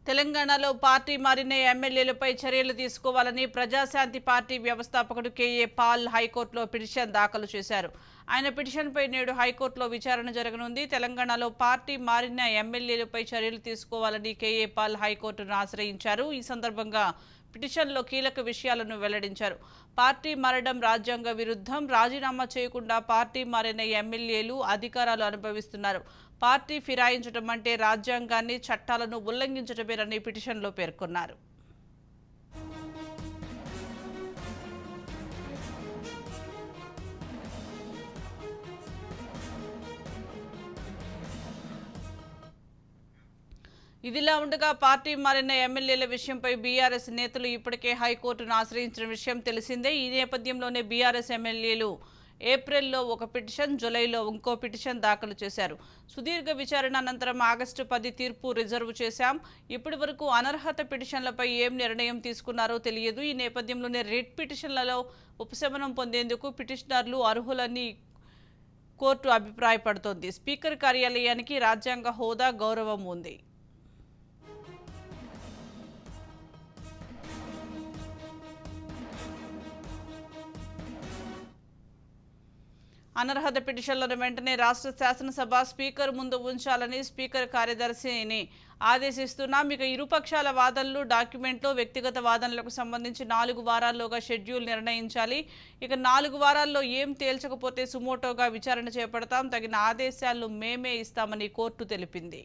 తెలంగాణలో పార్టీ మారిన ఎమ్మెల్యేలపై చర్యలు తీసుకోవాలని ప్రజాశాంతి పార్టీ వ్యవస్థాపకుడు కేఏ పాల్ హైకోర్టులో పిటిషన్ దాఖలు చేశారు. ఆయన పిటిషన్పై నేడు హైకోర్టులో విచారణ జరగనుంది. తెలంగాణలో పార్టీ మారిన ఎమ్మెల్యేలపై చర్యలు తీసుకోవాలని కేఏ పాల్ హైకోర్టును ఆశ్రయించారు. ఈ సందర్భంగా పిటిషన్లో కీలక విషయాలను వెల్లడించారు. పార్టీ మారడం రాజ్యాంగ విరుద్ధం, రాజీనామా చేయకుండా పార్టీ మారిన ఎమ్మెల్యేలు అధికారాలు అనుభవిస్తున్నారు. పార్టీ ఫిరాయించడం అంటే రాజ్యాంగాన్ని, చట్టాలను ఉల్లంఘించడమేనని పిటిషన్లో పేర్కొన్నారు. ఇదిలా ఉండగా పార్టీ మారిన ఎమ్మెల్యేల విషయంపై బీఆర్ఎస్ నేతలు ఇప్పటికే హైకోర్టును ఆశ్రయించిన విషయం తెలిసిందే. ఈ నేపథ్యంలోనే బీఆర్ఎస్ ఎమ్మెల్యేలు ఏప్రిల్లో ఒక పిటిషన్, జూలైలో ఇంకో పిటిషన్ దాఖలు చేశారు. సుదీర్ఘ విచారణ అనంతరం ఆగస్టు 10 తీర్పు రిజర్వ్ చేశాం. ఇప్పటి వరకు అనర్హత పిటిషన్లపై ఏం నిర్ణయం తీసుకున్నారో తెలియదు. ఈ నేపథ్యంలోనే రిట్ పిటిషన్లలో ఉపశమనం పొందేందుకు పిటిషనర్లు అర్హులని కోర్టు అభిప్రాయపడుతోంది. స్పీకర్ కార్యాలయానికి రాజ్యాంగ హోదా, గౌరవం ఉంది. అనర్హత పిటిషన్లను వెంటనే రాష్ట్ర శాసనసభ స్పీకర్ ముందు ఉంచాలని స్పీకర్ కార్యదర్శిని ఆదేశిస్తున్నాం. ఇక ఇరుపక్షాల వాదనలు, డాక్యుమెంట్లు, వ్యక్తిగత వాదనలకు సంబంధించి 4 వారాల్లోగా షెడ్యూల్ నిర్ణయించాలి. ఇక 4 వారాల్లో ఏం తేల్చకపోతే సుమోటోగా విచారణ చేపడతాం, తగిన ఆదేశాలు మేమే ఇస్తామని కోర్టు తెలిపింది.